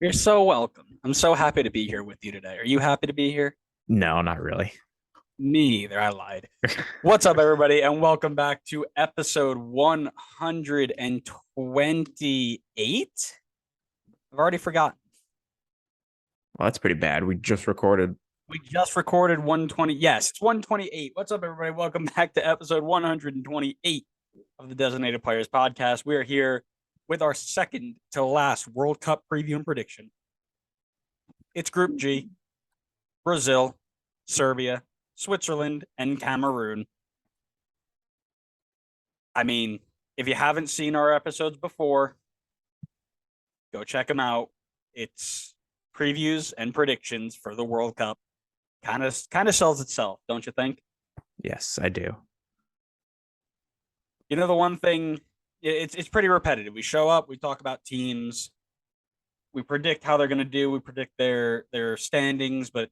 You're so welcome. I'm so happy to be here with you today. Are you happy to be here? No, not really. Me neither. I lied. What's up, everybody, and welcome back to episode 128. I've already forgotten. Well, that's pretty bad. We just recorded. We just recorded 120. Yes, it's 128. What's up, everybody? Welcome back to episode 128 of the Designated Players Podcast. We are here with our second to last World Cup preview and prediction. It's Group G, Brazil, Serbia, Switzerland, and Cameroon. I mean, if you haven't seen our episodes before, go check them out. It's previews and predictions for the World Cup. Kind of sells itself, don't you think? Yes, I do. You know, the one thing, it's pretty repetitive. We show up, we talk about teams, we predict how they're going to do, we predict their standings, but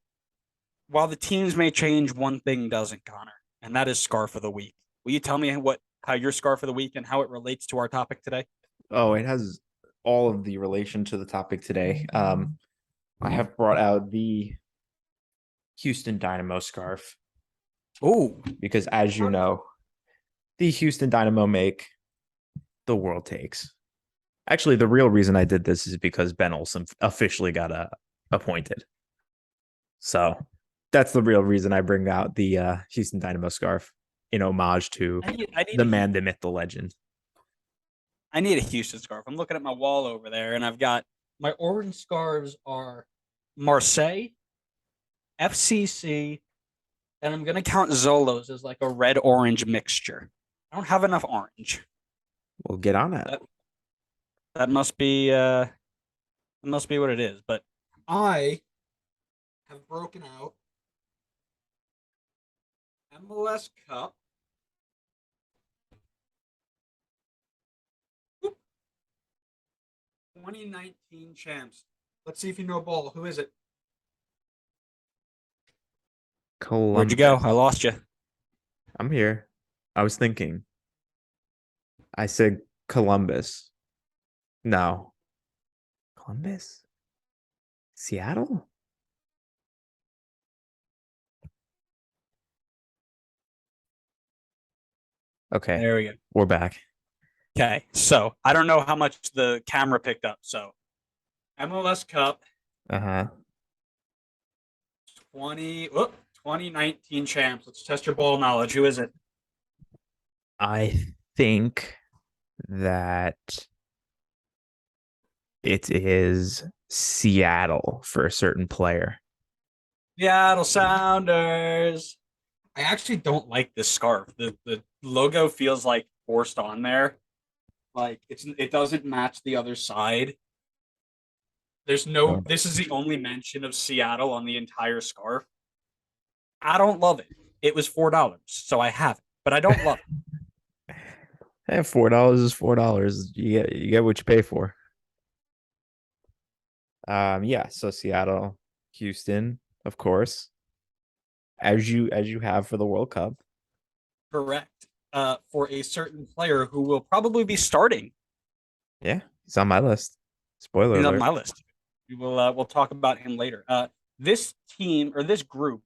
while the teams may change, one thing doesn't, Connor, and that is scarf of the week. Will you tell me how your scarf of the week and how it relates to our topic today? Oh, it has all of the relation to the topic today. I have brought out the Houston Dynamo scarf Oh, because, as you know, the Houston Dynamo make the world takes. Actually, the real reason I did this is because Ben Olsen officially got appointed. So that's the real reason I bring out the Houston Dynamo scarf in homage to I need the man, the myth, the legend. I need a Houston scarf. I'm looking at my wall over there, and I've got my orange scarves are Marseille, FCC, and I'm gonna count Zolos as like a red orange mixture. I don't have enough orange. We'll get on that. That that must be what it is. But I have broken out MLS Cup 2019 champs. Let's see if you know ball. Who is it? Where'd you go? Columbus. I lost you. I'm here. I was thinking. I said Columbus. No. Columbus? Seattle? Okay. There we go. We're back. Okay, so I don't know how much the camera picked up. So MLS Cup Uh-huh. 2019 champs. Let's test your ball knowledge. Who is it? I think that it is Seattle for a certain player. Seattle Sounders. I actually don't like this scarf. The logo feels like forced on there. Like it doesn't match the other side. There's no Oh. this is the only mention of Seattle on the entire scarf. I don't love it. It was $4, so I have it, but I don't love it. Hey, $4 is $4. You get what you pay for. Yeah, so Seattle, Houston, of course, as you have for the World Cup. Correct. For a certain player who will probably be starting. Yeah, he's on my list. Spoiler He's on alert. my list. We'll talk about him later. This team or this group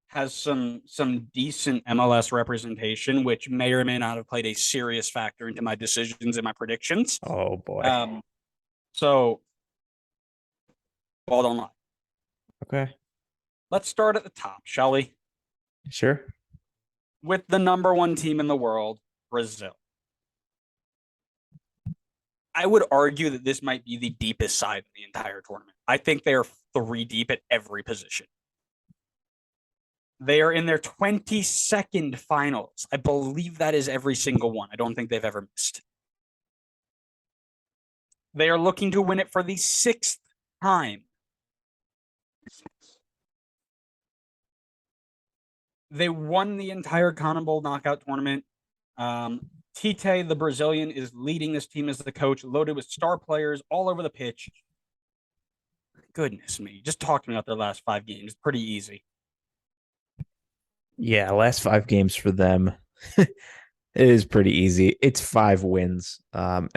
has some decent MLS representation, which may or may not have played a serious factor into my decisions and my predictions. Oh boy. So ball don't lie. Okay. Let's start at the top, shall we? Sure. With the number one team in the world, Brazil. I would argue that this might be the deepest side in the entire tournament. I think they are 3 deep at every position. They are in their 22nd finals. I believe that is every single one. I don't think they've ever missed. They are looking to win it for the 6th time. They won the entire CONMEBOL knockout tournament. Tite, the Brazilian, is leading this team as the coach, loaded with star players all over the pitch. Goodness me. Just talk to me about their last 5 games. Pretty easy. Yeah, last 5 games for them. It is pretty easy. It's 5 wins. And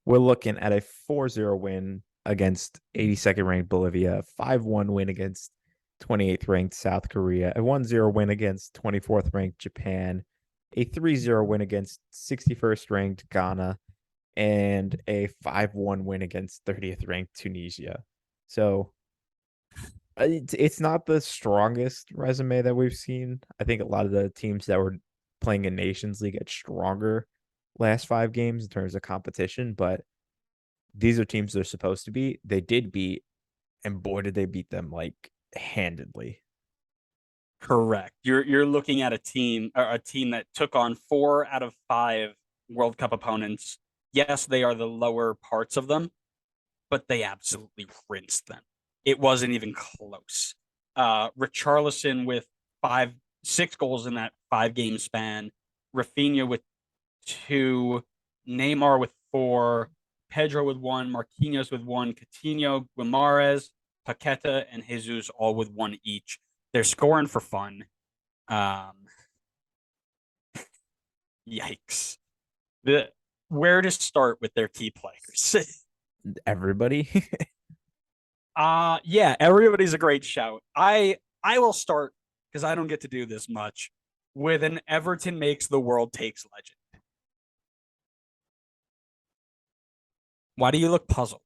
we're looking at a 4-0 win against 82nd ranked Bolivia, 5-1 win against 28th ranked South Korea, a 1-0 win against 24th ranked Japan, a 3-0 win against 61st ranked Ghana, and a 5-1 win against 30th ranked Tunisia. So it's not the strongest resume that we've seen. I think a lot of the teams that were playing in Nations League get stronger last 5 games in terms of competition, but these are teams they're supposed to beat. They did beat, and boy, did they beat them like handedly. Correct. You're looking at a team that took on 4 out of 5 World Cup opponents. Yes, they are the lower parts of them, but they absolutely rinsed them. It wasn't even close. Richarlison with 6 goals in that 5 game span, Rafinha with 2, Neymar with 4, Pedro with 1, Marquinhos with 1, Coutinho, Guimaraes, Paqueta, and Jesus all with 1 each. They're scoring for fun. Yikes. Where to start with their key players? Everybody. Yeah, everybody's a great shout. I will start because I don't get to do this much with an Everton makes the world takes legend. Why do you look puzzled?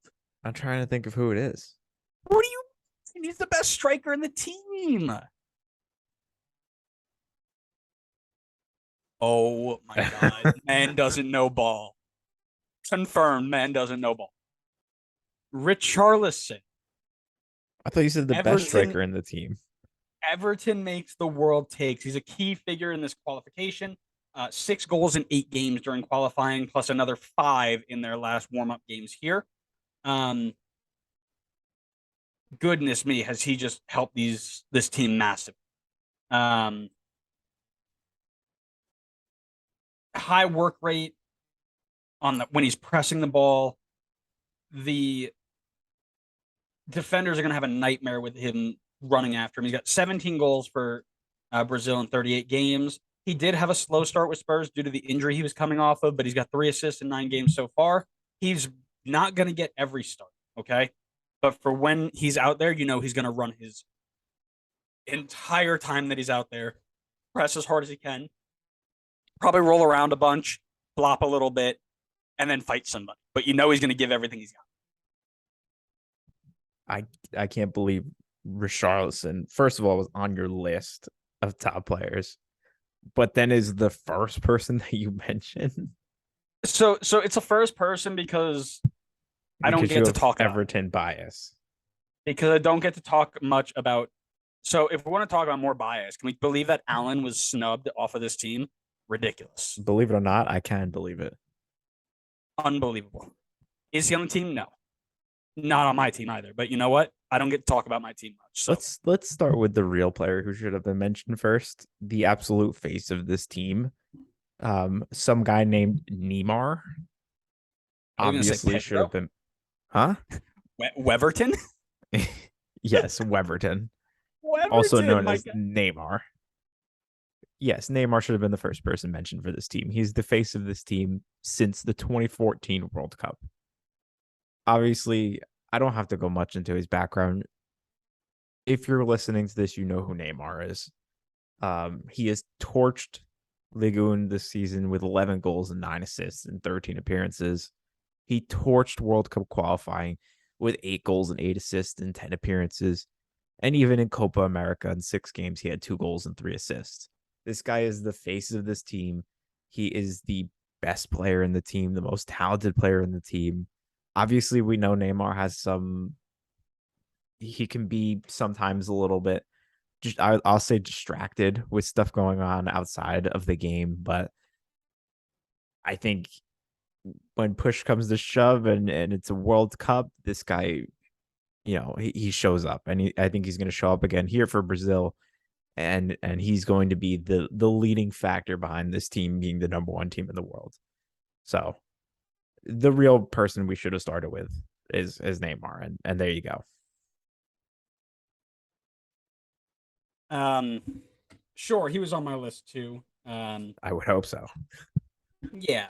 I'm trying to think of who it is. What do you mean? He's the best striker in the team. Oh my god. Man doesn't know ball. Confirmed, man doesn't know ball. Richarlison. I thought you said the best striker in the team. Everton makes the world takes. He's a key figure in this qualification. 6 goals in 8 games during qualifying, plus another 5 in their last warm-up games here. Goodness me, has he just helped this team massively. High work rate when he's pressing the ball. The defenders are going to have a nightmare with him running after him. He's got 17 goals for Brazil in 38 games. He did have a slow start with Spurs due to the injury he was coming off of, but he's got 3 assists in 9 games so far. He's not going to get every start, okay? But for when he's out there, he's going to run his entire time that he's out there, press as hard as he can, probably roll around a bunch, flop a little bit, and then fight somebody. But he's going to give everything he's got. I can't believe Richarlison, first of all, was on your list of top players, but then is the first person that you mentioned. So it's a first person because I don't get to talk Everton bias. Because I don't get to talk much about. So if we want to talk about more bias, can we believe that Allen was snubbed off of this team? Ridiculous. Believe it or not, I can believe it. Unbelievable. Is he on the team? No. Not on my team either. But you know what? I don't get to talk about my team much. So. Let's start with the real player who should have been mentioned first. The absolute face of this team. Some guy named Neymar. Obviously should have been. Huh? Weverton? Yes, Weverton. Also known as Neymar. Yes, Neymar should have been the first person mentioned for this team. He's the face of this team since the 2014 World Cup. Obviously, I don't have to go much into his background. If you're listening to this, you know who Neymar is. He has torched Ligue 1 this season with 11 goals and 9 assists in 13 appearances. He torched World Cup qualifying with 8 goals and 8 assists in 10 appearances. And even in Copa America in 6 games, he had 2 goals and 3 assists. This guy is the face of this team. He is the best player in the team, the most talented player in the team. Obviously, we know Neymar has he can be sometimes a little bit, I'll say distracted with stuff going on outside of the game. But I think when push comes to shove and it's a World Cup, this guy, he shows up, and I think he's going to show up again here for Brazil. And he's going to be the leading factor behind this team being the number 1 team in the world. So the real person we should have started with is Neymar, and there you go. Sure, he was on my list too. I would hope so. Yeah,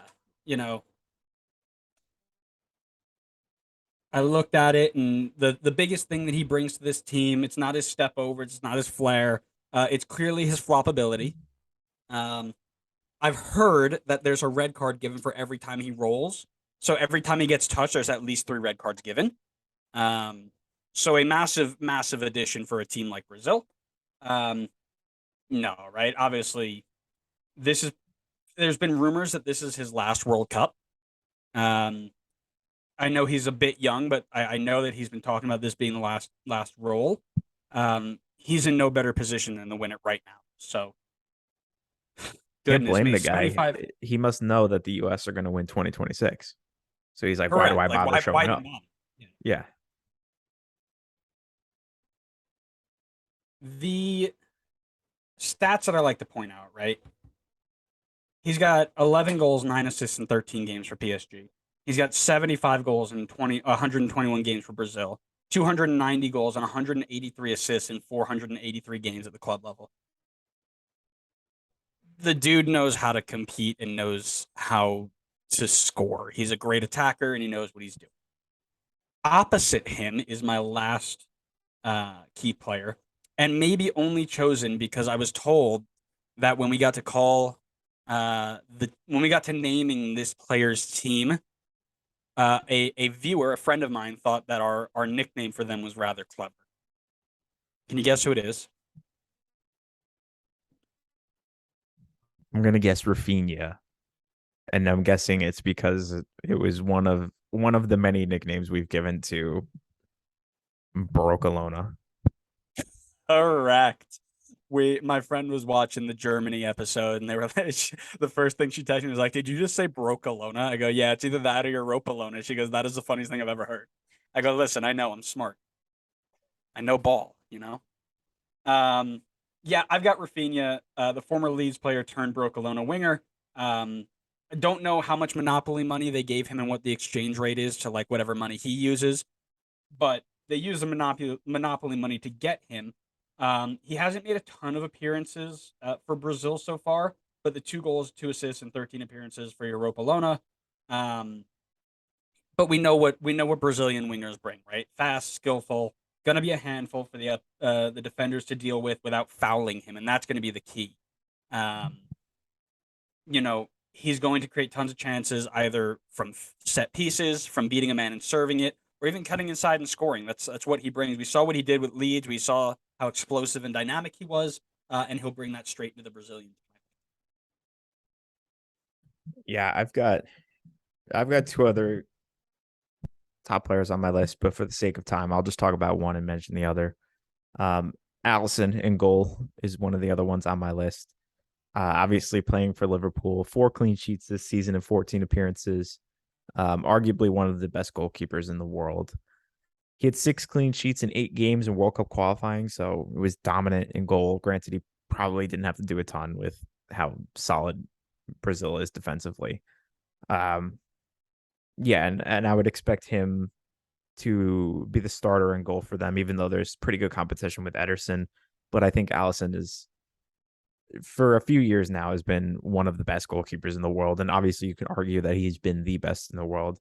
I looked at it, and the biggest thing that he brings to this team, it's not his step over, it's not his flair. It's clearly his flop ability. Um, I've heard that there's a red card given for every time he rolls. So every time he gets touched, there's at least 3 red cards given. Um, so a massive, massive addition for a team like Brazil. Um, no, right? Obviously, this is. There's been rumors that this is his last World Cup. Um, I know he's a bit young, but I know that he's been talking about this being the last role. He's in no better position than to win it right now. So, Can't goodness blame me, the guy. 75. He must know that the US are going to win 2026. So he's like, why do Correct. I Like, bother why showing even up? bother? Yeah. Yeah. The stats that I like to point out, right? He's got 11 goals, 9 assists in 13 games for PSG. He's got 75 goals in 121 games for Brazil, 290 goals and 183 assists in 483 games at the club level. The dude knows how to compete and knows how to score. He's a great attacker and he knows what he's doing. Opposite him is my last key player, and maybe only chosen because I was told that when we got to call the when we got to naming this player's team, a viewer, a friend of mine, thought that our nickname for them was rather clever. Can you guess who it is? I'm going to guess Rafinha. And I'm guessing it's because it was one of the many nicknames we've given to Barcelona. Correct. My friend was watching the Germany episode, and they were the first thing she texted me was like, "Did you just say Brocalona?" I go, "Yeah, it's either that or your Ropalona." She goes, "That is the funniest thing I've ever heard." I go, "Listen, I know I'm smart. I know ball, you know." Um, yeah, I've got Rafinha, the former Leeds player turned Brocalona winger. I don't know how much Monopoly money they gave him and what the exchange rate is to like whatever money he uses, but they use the monopoly money to get him. He hasn't made a ton of appearances for Brazil so far, but the 2 goals, 2 assists, and 13 appearances for Europa Lona. Um, but we know what Brazilian wingers bring, right? Fast, skillful, gonna be a handful for the defenders to deal with without fouling him, and that's gonna be the key. Um, he's going to create tons of chances either from set pieces, from beating a man and serving it, or even cutting inside and scoring. That's what he brings. We saw what he did with Leeds. We saw how explosive and dynamic he was, and he'll bring that straight into the Brazilian. Yeah, I've got two other top players on my list, but for the sake of time, I'll just talk about one and mention the other. Um, Allison in goal is one of the other ones on my list. Obviously playing for Liverpool, 4 clean sheets this season and 14 appearances. Arguably one of the best goalkeepers in the world. He had 6 clean sheets in 8 games in World Cup qualifying, so he was dominant in goal. Granted, he probably didn't have to do a ton with how solid Brazil is defensively. Um, yeah, and I would expect him to be the starter in goal for them, even though there's pretty good competition with Ederson. But I think Allison is, for a few years now, has been one of the best goalkeepers in the world. And obviously, you can argue that he's been the best in the world.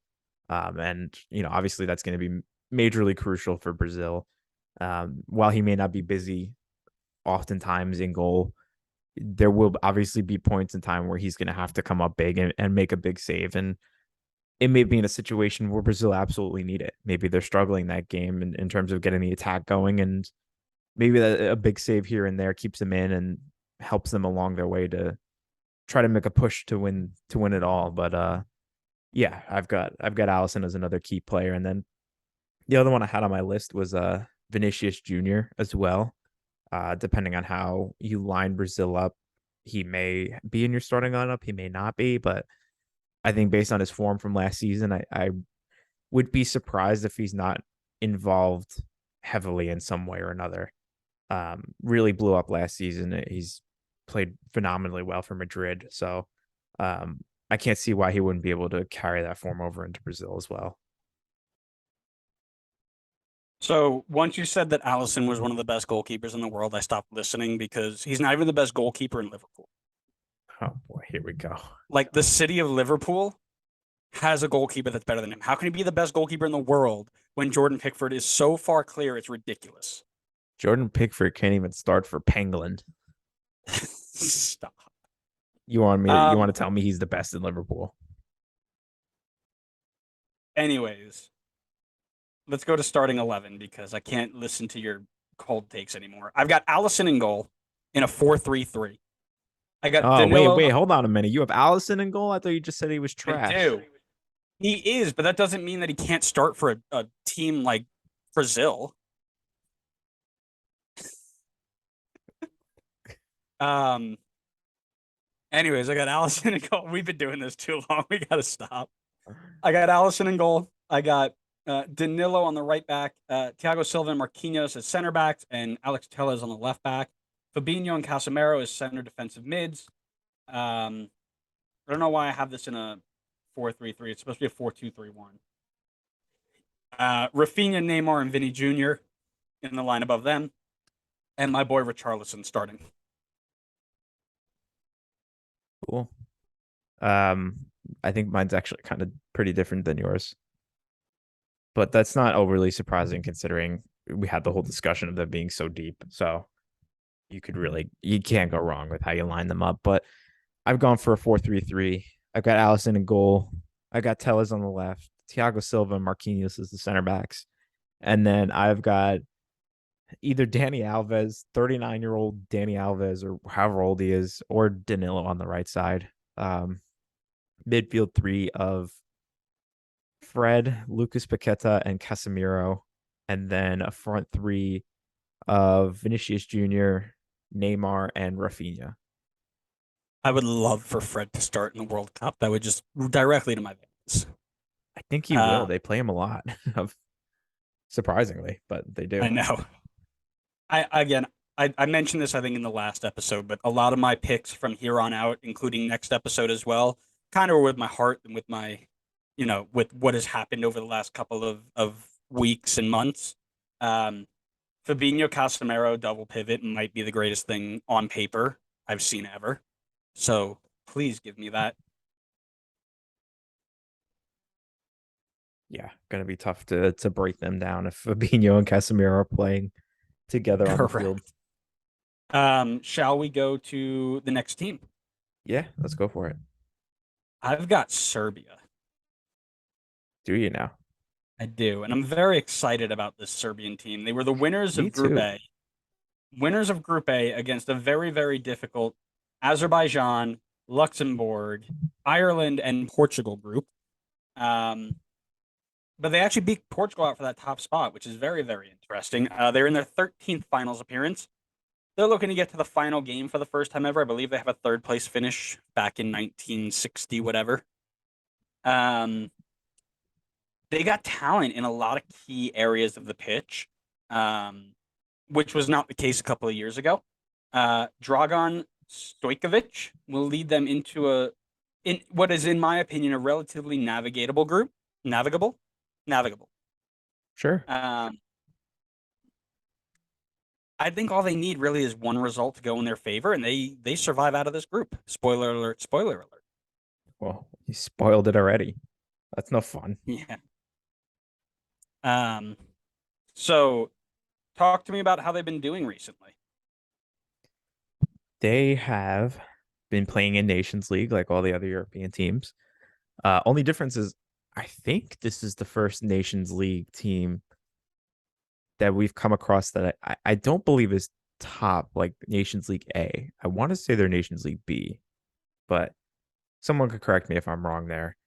And, obviously, that's going to be majorly crucial for Brazil. While he may not be busy oftentimes in goal, there will obviously be points in time where he's going to have to come up big and make a big save. And it may be in a situation where Brazil absolutely need it. Maybe they're struggling that game in terms of getting the attack going, and maybe a big save here and there keeps them in and helps them along their way to try to make a push to win it all. But yeah, I've got Allison as another key player, and then the other one I had on my list was Vinicius Jr. as well. Depending on how you line Brazil up, he may be in your starting lineup, he may not be, but I think based on his form from last season, I would be surprised if he's not involved heavily in some way or another. Really blew up last season. He's played phenomenally well for Madrid. So I can't see why he wouldn't be able to carry that form over into Brazil as well. So once you said that Allison was one of the best goalkeepers in the world, I stopped listening because he's not even the best goalkeeper in Liverpool. Oh boy, here we go. Like the city of Liverpool has a goalkeeper that's better than him? How can he be the best goalkeeper in the world when Jordan Pickford is so far clear? It's ridiculous. Jordan Pickford can't even start for Penguin. Stop. You want to tell me he's the best in Liverpool? Anyways, let's go to starting 11 because I can't listen to your cold takes anymore. I've got Allison in goal in a 4-3-3. I got Oh, Danilo. wait, hold on a minute. You have Allison in goal? I thought you just said he was I trash. do. He is, but that doesn't mean that he can't start for a team like Brazil. Um. Anyways, I got Allison in goal. We've been doing this too long. We got to stop. I got Allison in goal. I got Danilo on the right back, Thiago Silva and Marquinhos as center backs, and Alex Telles on the left back. Fabinho and Casemiro as center defensive mids. I don't know why I have this in a 4-3-3. It's supposed to be a 4-2-3-1. Rafinha, Neymar, and Vinny Jr. in the line above them, and my boy Richarlison starting. Cool. I think mine's actually kind of pretty different than yours, but that's not overly surprising considering we had the whole discussion of them being so deep. So you can't go wrong with how you line them up. But I've gone for a 4-3-3. I've got Allison in goal. I got Telles on the left, Thiago Silva and Marquinhos as the center backs. And then I've got either Danny Alves, 39-year-old Danny Alves, or however old he is, or Danilo on the right side. Midfield three of Fred, Lucas Paqueta, and Casemiro. And then a front three of Vinicius Jr., Neymar, and Rafinha. I would love for Fred to start in the World Cup. That would just directly to my veins. I think he will. They play him a lot, surprisingly, but they do. I know. I mentioned this I think in the last episode, but a lot of my picks from here on out, including next episode as well, kind of were with my heart and with my, with what has happened over the last couple of weeks and months. Fabinho Casemiro double pivot might be the greatest thing on paper I've seen ever. So please give me that. Yeah, gonna be tough to break them down if Fabinho and Casemiro are playing together on the field. Shall we go to the next team? Yeah, let's go for it. I've got Serbia. Do you now? I do, and I'm very excited about this Serbian team. They were the winners Me of Group too. A. Winners of Group A against a very, very difficult Azerbaijan, Luxembourg, Ireland, and Portugal group. But they actually beat Portugal out for that top spot, which is very, very interesting. They're in their 13th finals appearance. They're looking to get to the final game for the first time ever. I believe they have a third place finish back in 1960, whatever. They got talent in a lot of key areas of the pitch, which was not the case a couple of years ago. Dragan Stojkovic will lead them into in what is, in my opinion, a relatively navigable group. Navigable. Sure. I think all they need really is one result to go in their favor, and they survive out of this group. Spoiler alert! Spoiler alert! Well, you spoiled it already. That's no fun. Yeah. So talk to me about how they've been doing recently. They have been playing in Nations League like all the other European teams. Only difference is I think this is the first Nations League team that we've come across that I don't believe is top like Nations League A. I want to say they're Nations League B, but someone could correct me if I'm wrong there.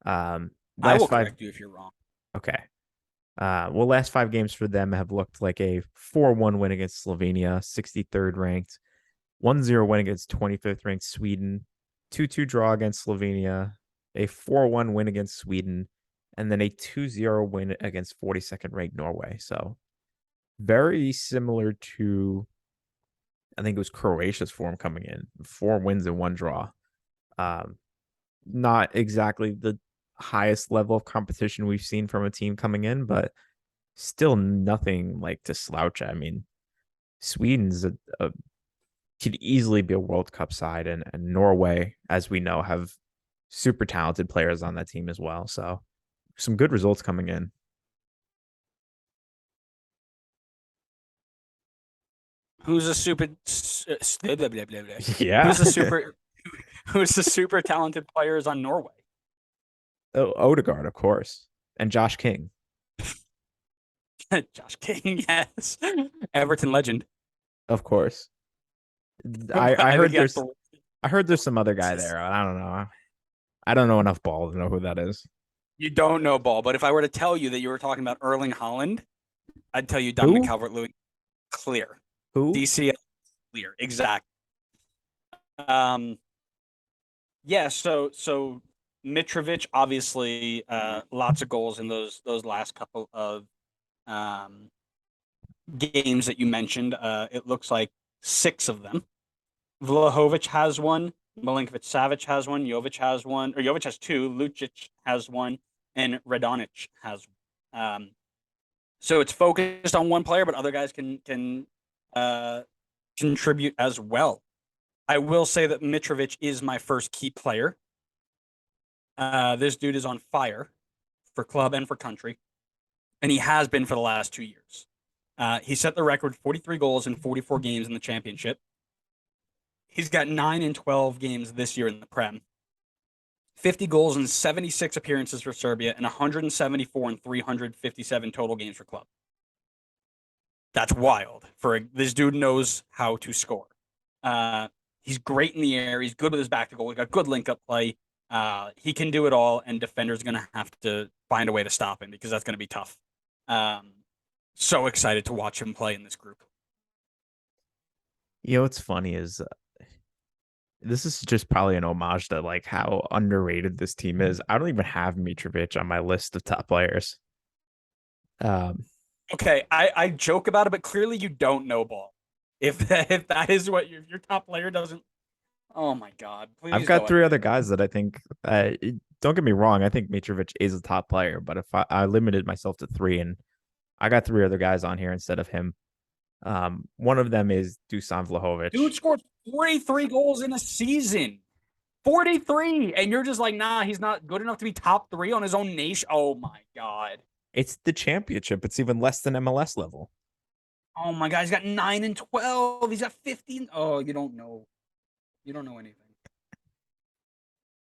I will correct you if you're wrong. Okay. Last 5 games for them have looked like a 4-1 win against Slovenia, 63rd ranked, 1-0 win against 25th ranked Sweden, 2-2 draw against Slovenia, a 4-1 win against Sweden, and then a 2-0 win against 42nd ranked Norway. So very similar to, I think it was Croatia's form coming in, 4 wins and 1 draw. Not exactly the highest level of competition we've seen from a team coming in, but still nothing like to slouch. I mean, Sweden's could easily be a World Cup side, and Norway, as we know, have super talented players on that team as well. So some good results coming in. Who's a super blah, blah, blah, blah, blah. Yeah. Who's a super who's the super talented players on Norway? Odegaard, of course, and Josh King, Josh King, yes. Everton legend. of course. I I think heard he got there's three I heard there's some other guy assists. there. I don't know. I don't know enough ball to know who that is. You don't know ball, but if I were to tell you that you were talking about Erling Haaland, I'd tell you Dominic Who? Calvert-Lewin. Clear. Who? DCL clear. Exactly. Um, yeah, so Mitrovic obviously lots of goals in those last couple of um games that you mentioned. It looks like six of them. Vlahovic has one. Milinkovic Savic has one. Jovic has one. Or Jovic has two. Lucic has one. And Radonic has one. So it's focused on one player, but other guys can uh, contribute as well. I will say that Mitrovic is my first key player. This dude is on fire for club and for country, and he has been for the last 2 years. He set the record 43 goals in 44 games in the championship. He's got 9 in 12 games this year in the Prem. 50 goals in 76 appearances for Serbia and 174 and 357 total games for club. That's wild. This dude knows how to score. He's great in the air. He's good with his back to goal. He got good link up play. He can do it all, and defenders are going to have to find a way to stop him because that's going to be tough. So excited to watch him play in this group. What's funny is this is just probably an homage to like how underrated this team is. I don't even have Mitrovic on my list of top players. Um, Okay, I joke about it, but clearly you don't know ball. If that is what your top player doesn't, oh my god, I've please got go three ahead. other guys that I think. Don't get me wrong. I think Mitrovic is a top player, but if I limited myself to three, and I got three other guys on here instead of him. One of them is Dusan Vlahovic. Dude scored 43 goals in a season. 43, and you're just like, nah, he's not good enough to be top three on his own nation. Oh my god. It's the championship. It's even less than MLS level. Oh my god, he's got 9 and 12. He's got 15. Oh, you don't know. You don't know anything.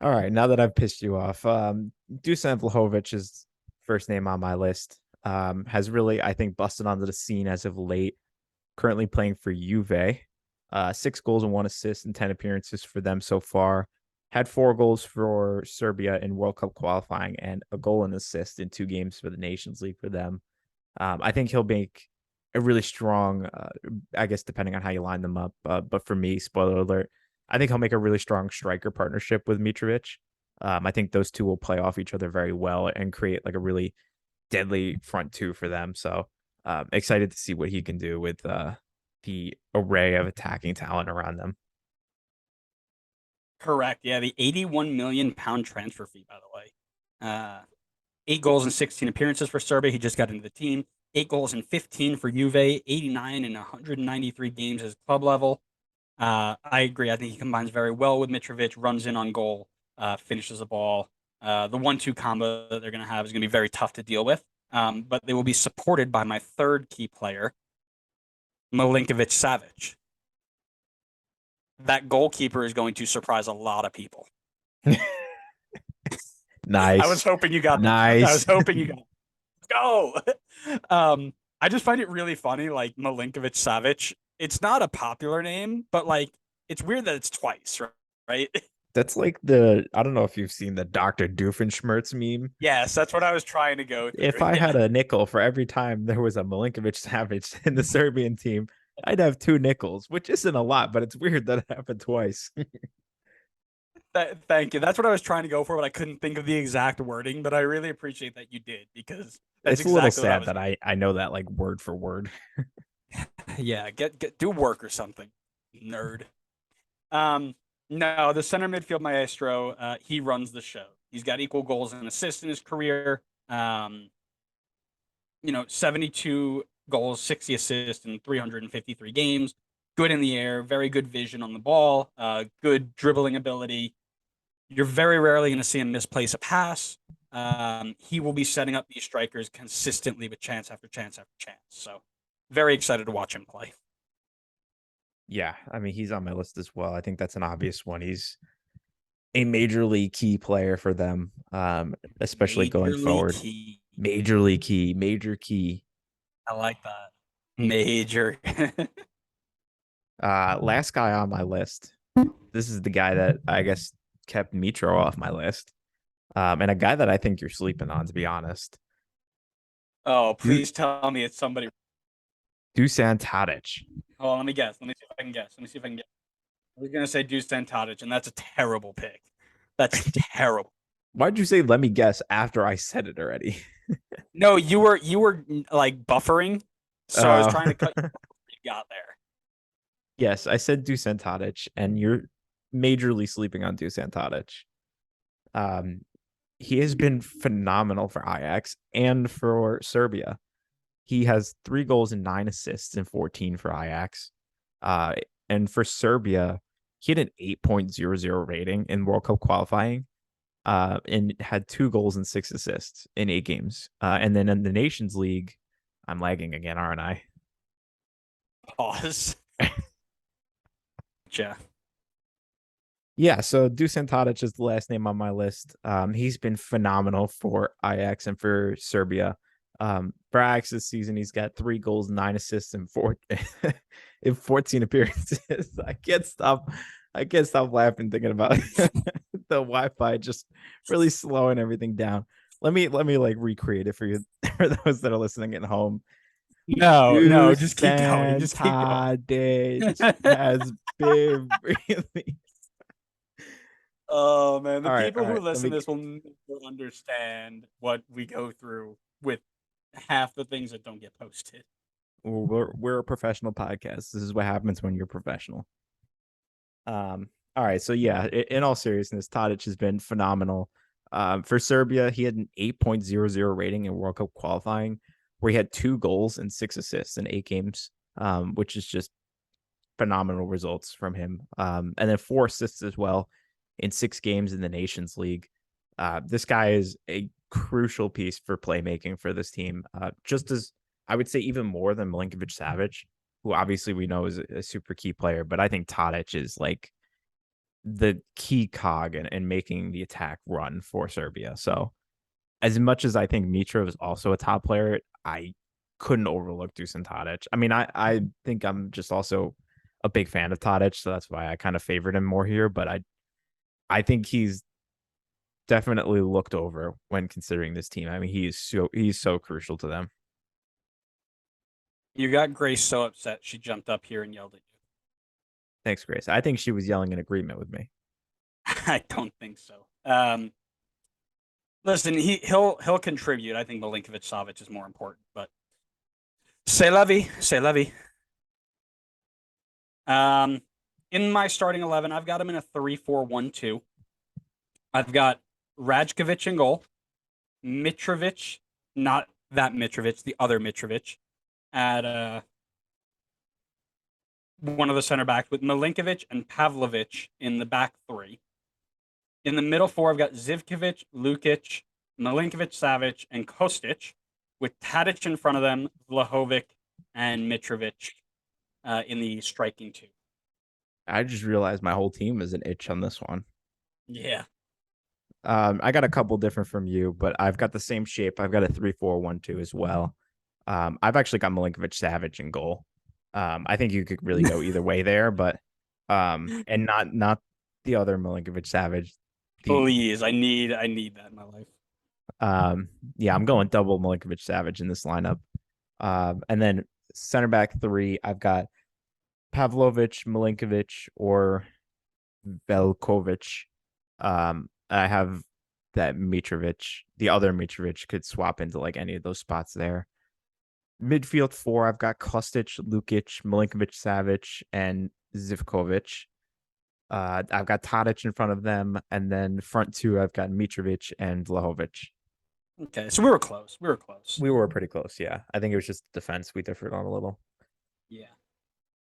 All right, now that I've pissed you off, Dusan Vlahovic is first name on my list. Has really, I think, busted onto the scene as of late. Currently playing for Juve. 6 goals and 1 assist in 10 appearances for them so far. Had 4 goals for Serbia in World Cup qualifying and a goal and assist in 2 games for the Nations League for them. I think he'll make a really strong, I guess, depending on how you line them up. But for me, spoiler alert, I think he'll make a really strong striker partnership with Mitrovic. I think those two will play off each other very well and create like a really deadly front two for them. So excited to see what he can do with the array of attacking talent around them. Correct. Yeah, the 81 million pound transfer fee, by the way. 8 goals and 16 appearances for Serbia. He just got into the team. 8 goals and 15 for Juve. 89 and 193 games as club level. I agree. I think he combines very well with Mitrovic. Runs in on goal. Finishes the ball. The 1-2 combo that they're going to have is going to be very tough to deal with. But they will be supported by my third key player, Milinkovic Savic. That goalkeeper is going to surprise a lot of people. I was Nice. hoping you got that. I was Nice. hoping you got it. Go. I just find it really funny, like Milinkovic Savic. It's not a popular name, but like it's weird that it's twice, right? That's like I don't know if you've seen the Dr. Doofenshmirtz meme. Yes, that's what I was trying to go If through. I Yeah. had a nickel for every time there was a Milinkovic Savic in the Serbian team, I'd have 2 nickels, which isn't a lot, but it's weird that it happened twice. Thank you. That's what I was trying to go for, but I couldn't think of the exact wording. But I really appreciate that you did because that's It's a little exactly what I sad was that going. I know that like word for word. Yeah, get do work or something, nerd. Um, no, the center midfield maestro, he runs the show. He's got equal goals and assists in his career. 72 goals, 60 assists in 353 games. Good in the air, very good vision on the ball, good dribbling ability. You're very rarely going to see him misplace a pass. He will be setting up these strikers consistently with chance after chance after chance. So very excited to watch him play. Yeah, I mean, he's on my list as well. I think that's an obvious one. He's a majorly key player for them, especially going Majorly forward. key. Majorly key, major key. I like that. Major. Last guy on my list. This is the guy that I guess kept Mitro off my list. And a guy that I think you're sleeping on, to be honest. Oh, please tell me it's somebody. Dusan Tadic. Oh, let me guess. Let me see if I can guess. Let me see if I can guess. I was gonna say Dusan Tadic, and that's a terrible pick. That's terrible. Why'd you say let me guess after I said it already? No, you were like buffering, so I was trying to cut you before you got there. Yes, I said Dusan Tadic, and you're majorly sleeping on Dusan Tadic. Um, he has been phenomenal for Ajax and for Serbia. He has 3 goals and 9 assists and 14 for Ajax. And for Serbia, he had an 8.00 rating in World Cup qualifying, and had 2 goals and 6 assists in 8 games. And then in the Nations League, I'm lagging again, aren't I? Pause. Yeah. Yeah, so Dusan Tadic is the last name on my list. He's been phenomenal for Ajax and for Serbia. For Ajax this season, he's got 3 goals, 9 assists, and four in 14 appearances. I can't stop laughing thinking about the Wi-Fi just really slowing everything down. Let me like recreate it for you for those that are listening at home. No, just keep going. Dusan Just keep going. Tadic has been really. Oh man, the All people who right. Let listen me. to this will never understand what we go through with half the things that don't get posted. We're a professional podcast. This is what happens when you're professional. All right. So yeah, in all seriousness, Tadic has been phenomenal. For Serbia, he had an 8.00 rating in World Cup qualifying, where he had 2 goals and 6 assists in 8 games, which is just phenomenal results from him. And then 4 assists as well in 6 games in the Nations League. This guy is a crucial piece for playmaking for this team. Just as I would say, even more than Milinkovic Savic, who obviously we know is a super key player, but I think Tadic is like the key cog in making the attack run for Serbia. So as much as I think Mitrov is also a top player, I couldn't overlook Dusan Tadic. I mean, I think I'm just also a big fan of Tadic, so that's why I kind of favored him more here. But I think he's definitely looked over when considering this team. I mean, he's so crucial to them. You got Grace so upset she jumped up here and yelled at you. Thanks, Grace. I think she was yelling in agreement with me. I don't think so. Listen, he'll contribute. I think Milinkovic Savic is more important, but c'est la vie, c'est la vie. In my starting 11, I've got him in a 3-4-1-2. I've got Rajkovic in goal, Mitrovic, not that Mitrovic, the other Mitrovic, at one of the center backs with Milinkovic and Pavlovic in the back three. In the middle four, I've got Zivkovic, Lukic, Milinkovic, Savic, and Kostic, with Tadic in front of them, Vlahovic, and Mitrovic in the striking two. I just realized my whole team is an itch on this one. Yeah. I got a couple different from you, but I've got the same shape. I've got a 3-4-1-2 as well. I've actually got Milinkovic Savic in goal. I think you could really go either way there, but and not the other Milinkovic Savic. Please, I need that in my life. Yeah, I'm going double Milinkovic Savic in this lineup. And then center back 3, I've got Pavlovic, Milinkovic, or Velkovic. I have that Mitrovic, the other Mitrovic could swap into like any of those spots there. Midfield 4, I've got Kostic, Lukic, Milinkovic Savic, and Zivkovic. I've got Tadic in front of them, and then front 2, I've got Mitrovic and Vlahovic. Okay, so we were close. We were pretty close, yeah. I think it was just defense we differed on a little. Yeah.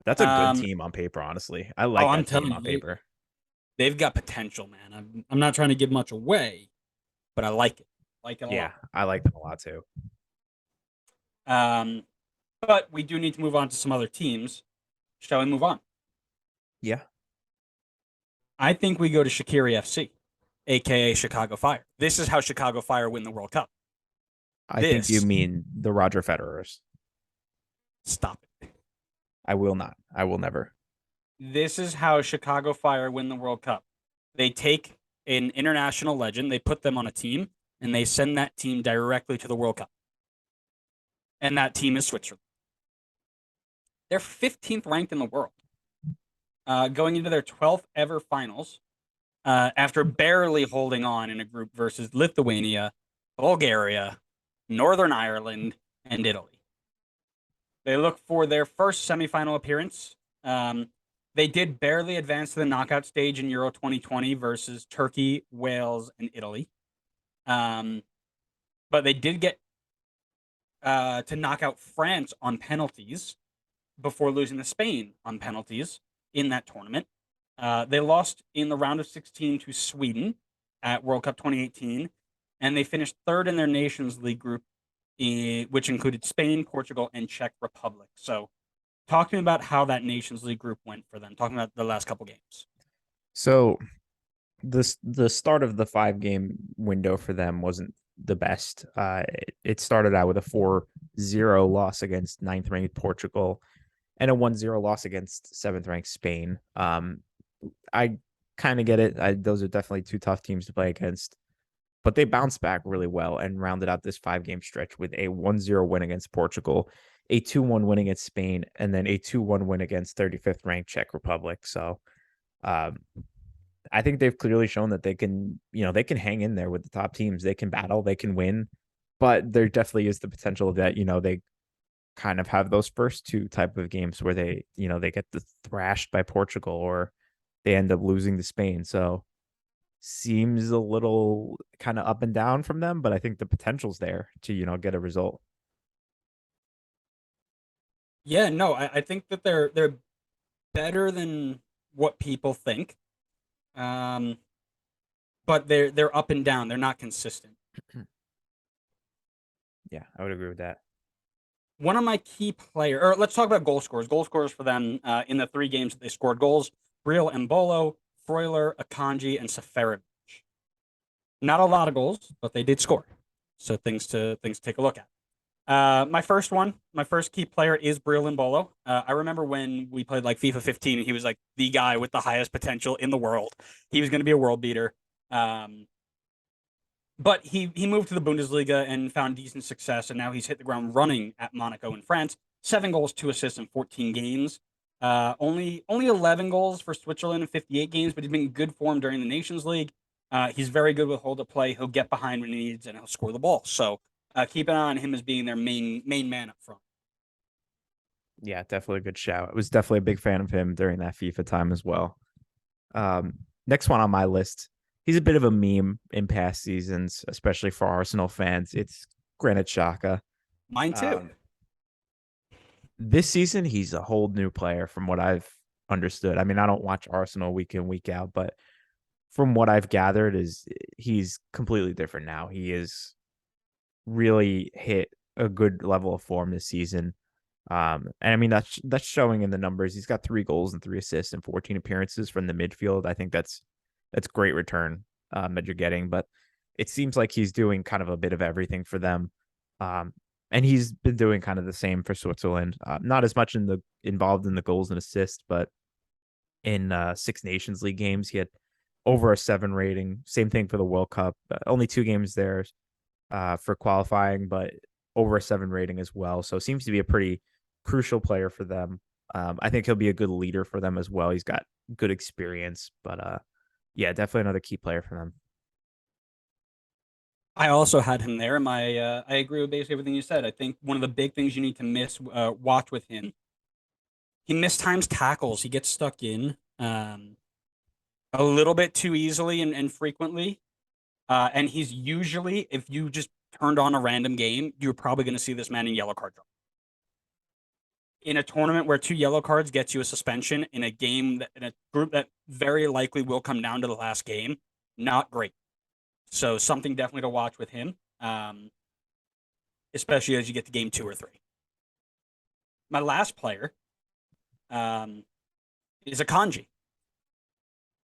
That's a good team on paper, honestly. I like I'm that team telling on you, paper. they've got potential, man. I'm not trying to give much away, but I like it. Like it a Yeah, lot. I like them a lot too. Um, but we do need to move on to some other teams. Shall we move on? Yeah. I think we go to Shaqiri FC, aka Chicago Fire. This is how Chicago Fire win the World Cup. I think you This, mean the Roger Federers. stop it. I will not. I will never. This is how Chicago Fire win the World Cup. They take an international legend, they put them on a team, and they send that team directly to the World Cup. And that team is Switzerland. They're 15th ranked in the world, going into their 12th ever finals after barely holding on in a group versus Lithuania, Bulgaria, Northern Ireland, and Italy. They look for their first semifinal appearance. They did barely advance to the knockout stage in Euro 2020 versus Turkey, Wales, and Italy. But they did get to knock out France on penalties before losing to Spain on penalties in that tournament. They lost in the round of 16 to Sweden at World Cup 2018, and they finished third in their Nations League group, which included Spain, Portugal, and Czech Republic. So, talk to me about how that Nations League group went for them. Talking about the last couple games. So the start of the 5 game window for them wasn't the best. It started out with a 4-0 loss against 9th-ranked Portugal and a 1-0 loss against 7th-ranked Spain. I kind of get it. Those are definitely two tough teams to play against, but they bounced back really well and rounded out this 5 game stretch with a 1-0 win against Portugal, a 2-1 win against Spain, and then a 2-1 win against 35th ranked Czech Republic. So, I think they've clearly shown that they can hang in there with the top teams. They can battle, they can win, but there definitely is the potential that, they kind of have those first two type of games where they get thrashed by Portugal or they end up losing to Spain. So seems a little kind of up and down from them, but I think the potential's there to, get a result. Yeah, no, I think that they're better than what people think. Um, but they're up and down. They're not consistent. Yeah, I would agree with that. One of my key players, or let's talk about goal scorers. Goal scorers for them in the 3 games that they scored goals: Real Mbolo, Freuler, Akanji, and Seferovic. Not a lot of goals, but they did score. So things to take a look at. My first key player is Breel Mbolo. I remember when we played like FIFA 15, and he was like the guy with the highest potential in the world. He was going to be a world beater. But he moved to the Bundesliga and found decent success, and now he's hit the ground running at Monaco in France. 7 goals, 2 assists in 14 games. Only 11 goals for Switzerland in 58 games, but he's been in good form during the Nations League. He's very good with hold up play. He'll get behind when he needs, and he'll score the ball. So keep an eye on him as being their main man up front. Yeah, definitely a good shout. I was definitely a big fan of him during that FIFA time as well. Next one on my list, he's a bit of a meme in past seasons, especially for Arsenal fans. It's Granit Xhaka. Mine too. This season, he's a whole new player from what I've understood. I mean, I don't watch Arsenal week in, week out, but from what I've gathered is he's completely different now. He is really hit a good level of form this season. And I mean that's showing in the numbers. He's got 3 goals and 3 assists and 14 appearances from the midfield. I think that's great return that you're getting. But it seems like he's doing kind of a bit of everything for them. And he's been doing kind of the same for Switzerland. Not as much involved in the goals and assists, but in 6 Nations League games, he had over a 7 rating. Same thing for the World Cup. Only 2 games there for qualifying, but over a 7 rating as well. So seems to be a pretty crucial player for them. I think he'll be a good leader for them as well. He's got good experience, but yeah, definitely another key player for them. I also had him there. I agree with basically everything you said. I think one of the big things you need to watch with him, he mistimes tackles. He gets stuck in a little bit too easily and frequently. And he's usually, if you just turned on a random game, you're probably going to see this man in yellow card trouble. in a tournament where 2 yellow cards gets you a suspension in a game in a group that very likely will come down to the last game, not great. So something definitely to watch with him, especially as you get to game 2 or 3. My last player is Akanji.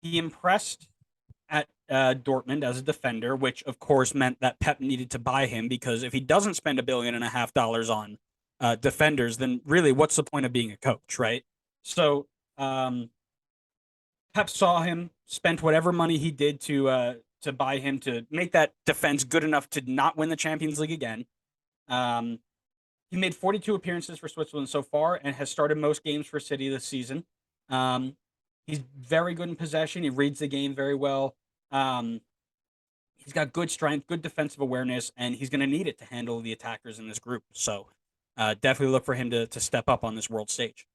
He impressed at Dortmund as a defender, which of course meant that Pep needed to buy him, because if he doesn't spend $1.5 billion on defenders, then really what's the point of being a coach, right? So Pep saw him, spent whatever money he did to buy him to make that defense good enough to not win the Champions League again. He made 42 appearances for Switzerland so far and has started most games for City this season. He's very good in possession. He reads the game very well. He's got good strength, good defensive awareness, and he's going to need it to handle the attackers in this group. So definitely look for him to step up on this world stage.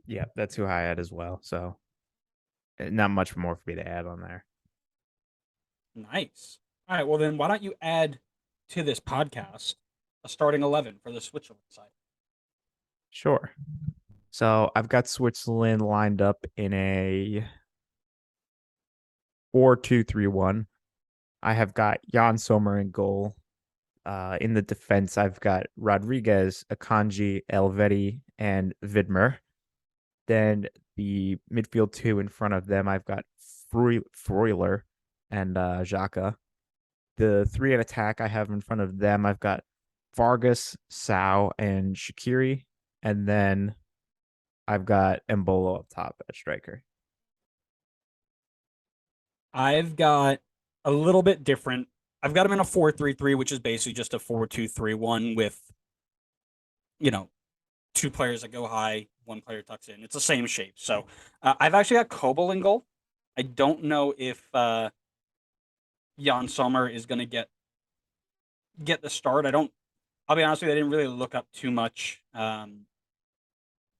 Yeah, that's who I had as well. So not much more for me to add on there. Nice. All right. Well, then why don't you add to this podcast a starting 11 for the Switzerland side? Sure. So I've got Switzerland lined up in a 4-2-3-1. I have got Jan Sommer in goal. In the defense, I've got Rodriguez, Akanji, Elvedi, and Vidmer. Then the midfield 2 in front of them, I've got Freuler and Xhaka. The 3 in attack I have in front of them, I've got Vargas, Sao, and Shaqiri. And then I've got Embolo up top at striker. I've got a little bit different. I've got him in a 4-3-3, which is basically just a 4-2-3-1 with, 2 players that go high, 1 player tucks in. It's the same shape. So I've actually got Kobel in goal. I don't know if Jan Sommer is going to get the start. I'll be honest with you, I didn't really look up too much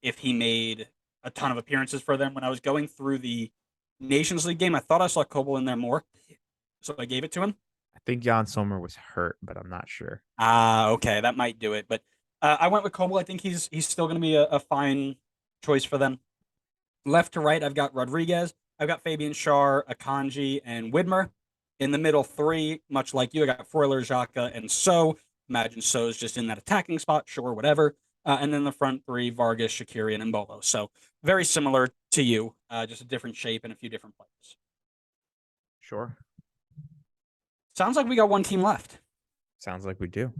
if he made a ton of appearances for them. When I was going through the Nations League game, I thought I saw Kobel in there more, so I gave it to him. I think Jan Sommer was hurt, but I'm not sure. Okay, that might do it. But I went with Kobel. I think he's still going to be a fine choice for them. Left to right, I've got Rodriguez. I've got Fabian Schär, Akanji, and Widmer. In the middle 3, much like you, I got Freuler, Xhaka, and So. Imagine So's just in that attacking spot, sure, whatever. And then the front 3, Vargas, Shaqiri, and Embolo. So very similar to you, just a different shape and a few different players. Sure. Sounds like we got one team left. Sounds like we do.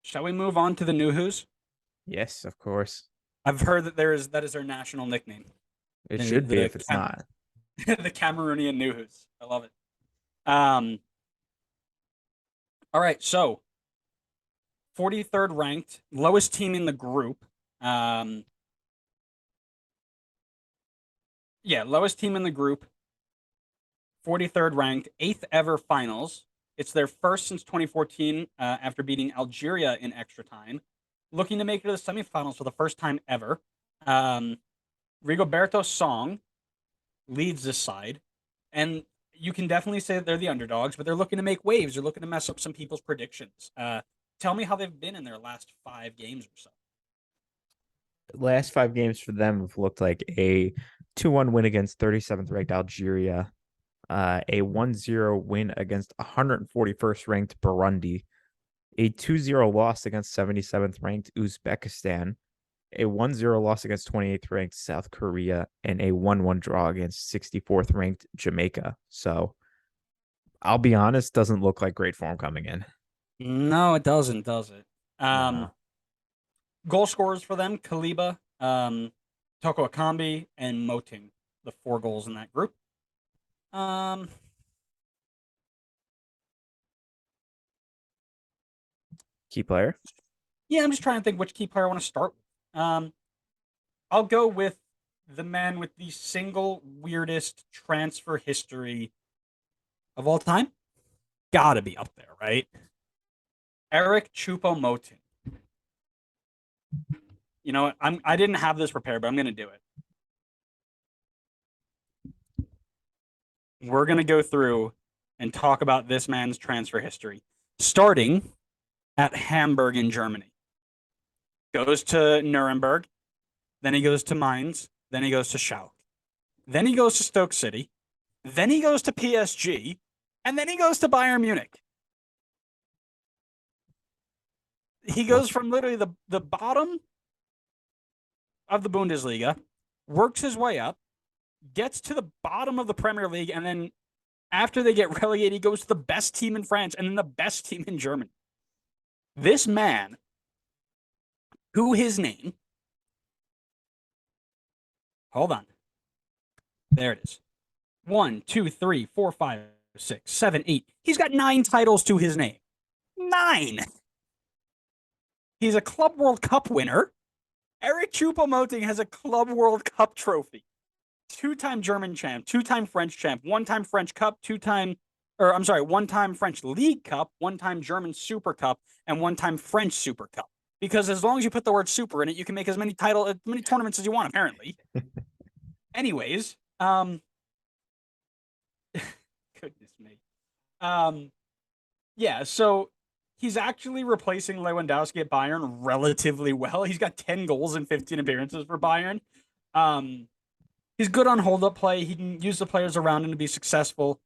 Shall we move on to the New Who's? Yes, of course. I've heard that that is their national nickname. It should be if it's not. The Cameroonian New Who's. I love it. All right, so 43rd ranked, lowest team in the group. Lowest team in the group. 43rd ranked, 8th ever finals. It's their first since 2014 after beating Algeria in extra time. Looking to make it to the semifinals for the first time ever. Rigoberto Song leads this side. And you can definitely say that they're the underdogs, but they're looking to make waves. They're looking to mess up some people's predictions. Tell me how they've been in their last 5 games or so. Last 5 games for them have looked like a 2-1 win against 37th ranked Algeria, a 1-0 win against 141st ranked Burundi, a 2-0 loss against 77th ranked Uzbekistan, a 1-0 loss against 28th ranked South Korea, and a 1-1 draw against 64th ranked Jamaica. So I'll be honest, doesn't look like great form coming in. No, it doesn't, does it? No. Goal scorers for them, Kaliba, Toko Akambi, and Moting, the 4 goals in that group. Key player? Yeah, I'm just trying to think which key player I want to start with. I'll go with the man with the single weirdest transfer history of all time. Gotta be up there, right? Eric Choupo-Moting. You know what? I didn't have this prepared, but I'm gonna do it. We're gonna go through and talk about this man's transfer history, starting at Hamburg in Germany. goes to Nuremberg, then he goes to Mainz, then he goes to Schalke, then he goes to Stoke City, then he goes to PSG, and then he goes to Bayern Munich. He goes from literally the bottom of the Bundesliga, works his way up, gets to the bottom of the Premier League, and then after they get relegated, he goes to the best team in France and then the best team in Germany. This man, who his name, hold on. There it is. 1, 2, 3, 4, 5, 6, 7, 8. He's got 9 titles to his name. 9. He's a Club World Cup winner. Eric Choupo-Moting has a Club World Cup trophy. 2-time German champ, 2-time French champ, 1-time French Cup, 1-time French League Cup, 1-time German Super Cup, and 1-time French Super Cup. Because as long as you put the word super in it, you can make as many tournaments as you want, apparently. Anyways, goodness me. Yeah, so he's actually replacing Lewandowski at Bayern relatively well. He's got 10 goals in 15 appearances for Bayern. He's good on hold-up play. He can use the players around him to be successful,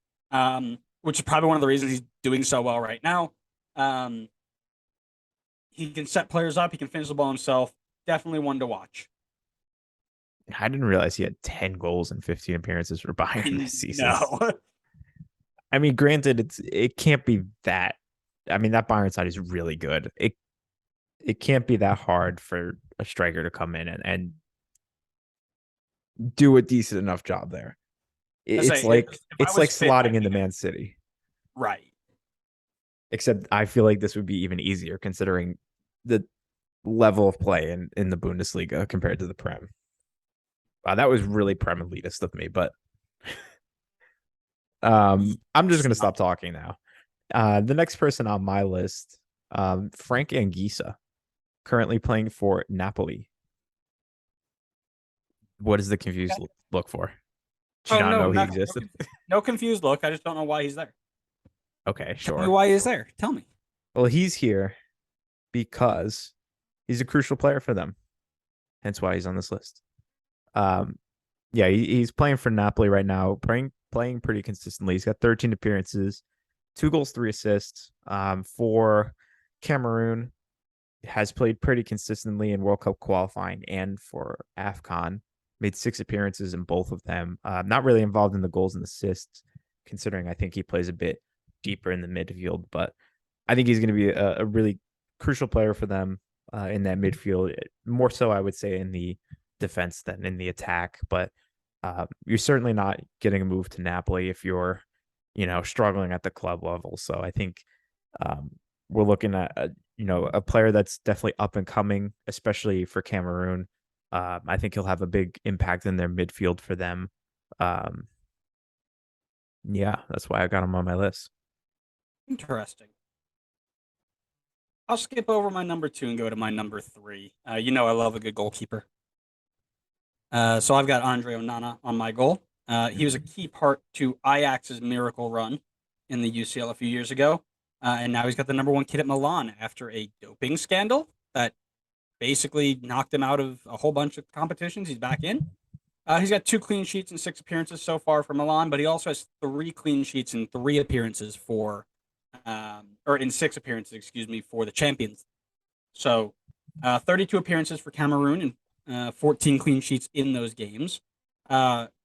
which is probably one of the reasons he's doing so well right now. He can set players up. He can finish the ball himself. Definitely one to watch. I didn't realize he had 10 goals and 15 appearances for Bayern this season. No. I mean, granted, it can't be that. I mean, that Bayern side is really good. It can't be that hard for a striker to come in and do a decent enough job there. It's like slotting into Man City. Right. Except I feel like this would be even easier considering the level of play in the Bundesliga compared to the Prem. Wow, that was really Prem elitist of me, but I'm just going to stop talking now. The next person on my list, Frank Anguissa, currently playing for Napoli. What is the confused look for? Do you not know he existed? No confused look. I just don't know why he's there. Okay, sure. Tell me why he's there. Tell me. Well, he's here because he's a crucial player for them. Hence why he's on this list. Yeah, he's playing for Napoli right now, playing pretty consistently. He's got 13 appearances, 2 goals, 3 assists. For Cameroon, has played pretty consistently in World Cup qualifying and for AFCON. Made 6 appearances in both of them. Not really involved in the goals and assists, considering I think he plays a bit deeper in the midfield. But I think he's going to be a really crucial player for them in that midfield. More so, I would say, in the defense than in the attack. But you're certainly not getting a move to Napoli if you're, struggling at the club level. So I think we're looking at a player that's definitely up and coming, especially for Cameroon. I think he'll have a big impact in their midfield for them. Yeah, that's why I got him on my list. Interesting. I'll skip over my number 2 and go to my number 3. I love a good goalkeeper. So I've got Andre Onana on my goal. He was a key part to Ajax's miracle run in the UCL a few years ago. And now he's got the number 1 kid at Milan after a doping scandal that basically knocked him out of a whole bunch of competitions. He's back in. He's got 2 clean sheets and 6 appearances so far for Milan, but he also has 3 clean sheets and 3 appearances in 6 appearances, for the Champions. So 32 appearances for Cameroon and 14 clean sheets in those games.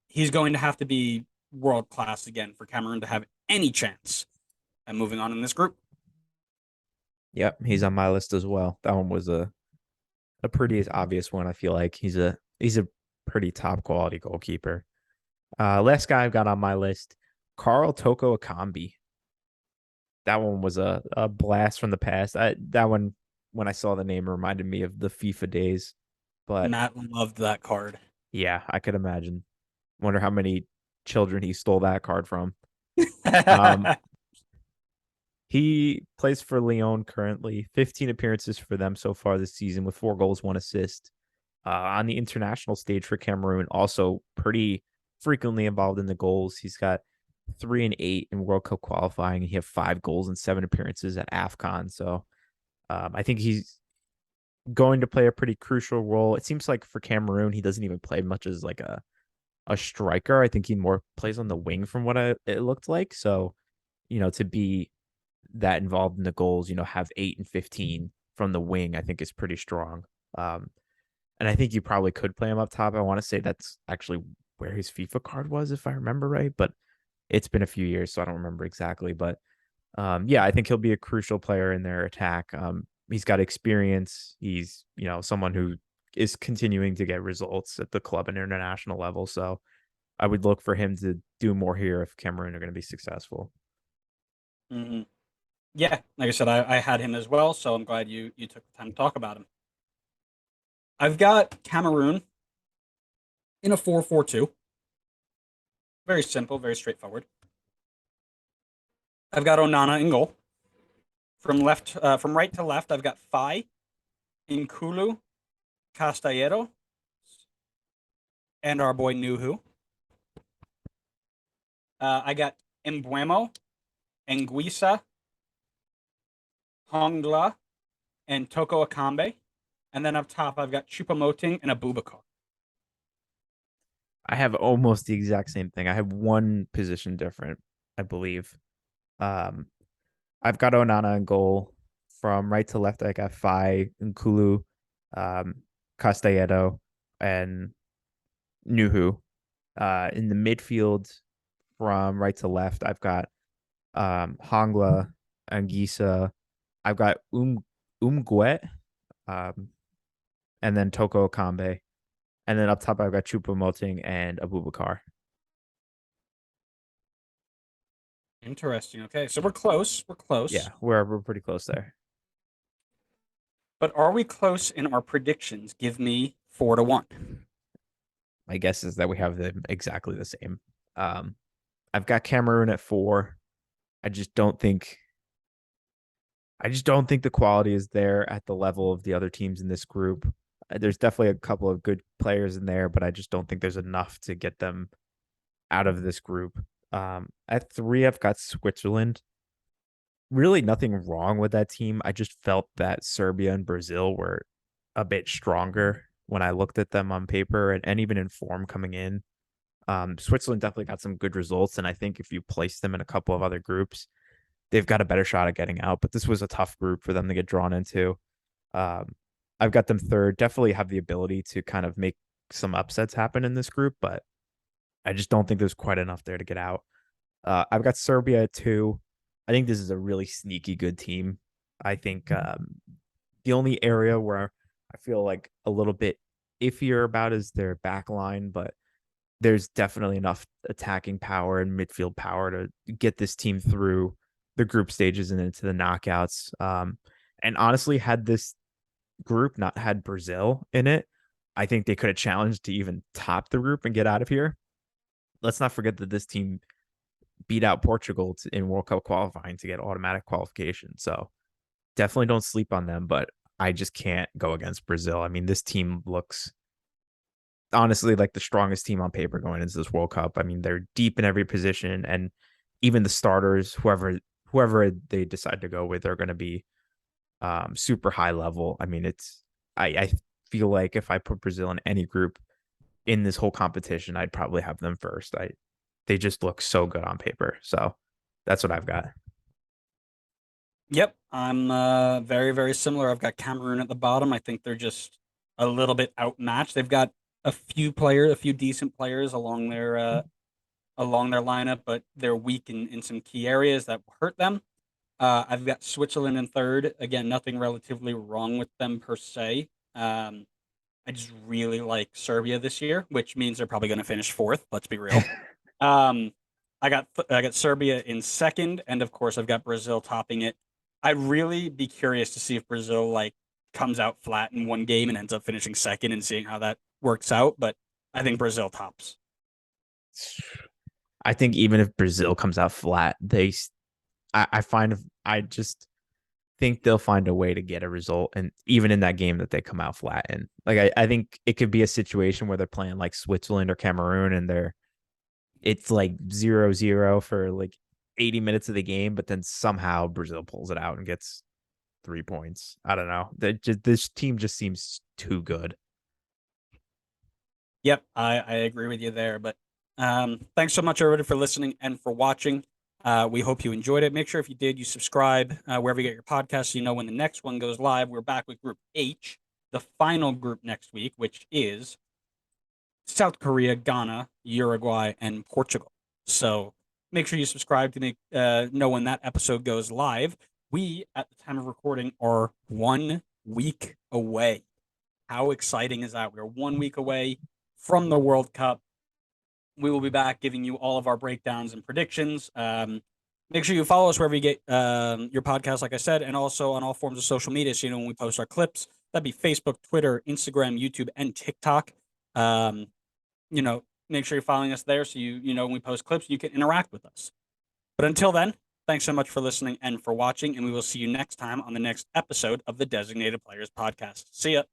He's going to have to be world class again for Cameroon to have any chance at moving on in this group. Yep, he's on my list as well. That one was a pretty obvious one. I feel like he's a pretty top quality goalkeeper. Last guy I've got on my list, Carl Toko Ekambi. That one was a blast from the past. That one, when I saw the name, reminded me of the FIFA days. But Matt loved that card. Yeah, I could imagine. Wonder how many children he stole that card from. He plays for Lyon currently. 15 appearances for them so far this season with 4 goals, 1 assist. On the international stage for Cameroon, also pretty frequently involved in the goals. He's got 3 and 8 in World Cup qualifying. He had 5 goals and 7 appearances at AFCON. So I think he's going to play a pretty crucial role. It seems like for Cameroon, he doesn't even play much as like a striker. I think he more plays on the wing from what it looked like. So, to be that involved in the goals, have 8 and 15 from the wing, I think is pretty strong. Um, and I think you probably could play him up top. I want to say that's actually where his FIFA card was, if I remember right, but it's been a few years, so I don't remember exactly. But yeah, I think he'll be a crucial player in their attack. He's got experience. He's, someone who is continuing to get results at the club and international level. So I would look for him to do more here if Cameroon are going to be successful. Hmm. Yeah, like I said, I had him as well, so I'm glad you took the time to talk about him. I've got Cameroon in a 4-4-2. Very simple, very straightforward. I've got Onana in goal. From right to left, I've got Fai, Nkulu, Castellero, and our boy Nuhu. I got Embuemo, Anguissa, Hongla, and Toko Akambe. And then up top, I've got Chupamoting and Abubakar. I have almost the exact same thing. I have one position different, I believe. Um, I've got Onana in goal. From right to left, I got Fai, Nkulu, um, Castelletto, and Nuhu. In the midfield, from right to left, I've got Hongla, Angisa. I've got Umguet, um, and then Toko Kambe. And then up top, I've got Chupa Moting and Abubakar. Interesting. Okay, so we're close. We're close. Yeah, we're pretty close there. But are we close in our predictions? Give me 4-1. My guess is that we have them exactly the same. Um, I've got Cameroon at 4. I just don't think the quality is there at the level of the other teams in this group. There's definitely a couple of good players in there, but I just don't think there's enough to get them out of this group. At 3, I've got Switzerland. Really nothing wrong with that team. I just felt that Serbia and Brazil were a bit stronger when I looked at them on paper and even in form coming in. Switzerland definitely got some good results, and I think if you place them in a couple of other groups, they've got a better shot at getting out. But this was a tough group for them to get drawn into. Um, I've got them third. Definitely have the ability to kind of make some upsets happen in this group, but I just don't think there's quite enough there to get out. I've got Serbia at 2. I think this is a really sneaky good team. I think the only area where I feel like a little bit iffier about is their back line, but there's definitely enough attacking power and midfield power to get this team through the group stages and into the knockouts. And honestly, had this group not had Brazil in it, I think they could have challenged to even top the group and get out of here. Let's not forget that this team beat out Portugal in World Cup qualifying to get automatic qualification. So definitely don't sleep on them, but I just can't go against Brazil. I mean, this team looks honestly like the strongest team on paper going into this World Cup. I mean, they're deep in every position, and even the starters, whoever they decide to go with, are going to be super high level. I mean, I feel like if I put Brazil in any group in this whole competition, I'd probably have them first. They just look so good on paper. So that's what I've got. Yep, I'm very, very similar. I've got Cameroon at the bottom. I think they're just a little bit outmatched. They've got a few decent players along their lineup, but they're weak in some key areas that hurt them. I've got Switzerland in third. Again, nothing relatively wrong with them per se. I just really like Serbia this year, which means they're probably going to finish fourth. Let's be real. Um, I got Serbia in second, and of course I've got Brazil topping it. I'd really be curious to see if Brazil like comes out flat in one game and ends up finishing second, and seeing how that works out. But I think Brazil tops. I think even if Brazil comes out flat, I find I just think they'll find a way to get a result, and even in that game that they come out flat in. Like I think it could be a situation where they're playing like Switzerland or Cameroon, and it's like 0-0 for like 80 minutes of the game, but then somehow Brazil pulls it out and gets 3 points. I don't know. This team just seems too good. Yep, I agree with you there. But thanks so much, everybody, for listening and for watching. We hope you enjoyed it. Make sure if you did, you subscribe wherever you get your podcasts so you know when the next one goes live. We're back with Group H, the final group next week, which is South Korea, Ghana, Uruguay, and Portugal. So make sure you subscribe to know when that episode goes live. We, at the time of recording, are 1 week away. How exciting is that? We're 1 week away from the World Cup. We will be back giving you all of our breakdowns and predictions. Make sure you follow us wherever you get your podcast, like I said, and also on all forms of social media. So you know when we post our clips, that'd be Facebook, Twitter, Instagram, YouTube, and TikTok. Make sure you're following us there so you know when we post clips, you can interact with us. But until then, thanks so much for listening and for watching, and we will see you next time on the next episode of the Designated Players Podcast. See ya.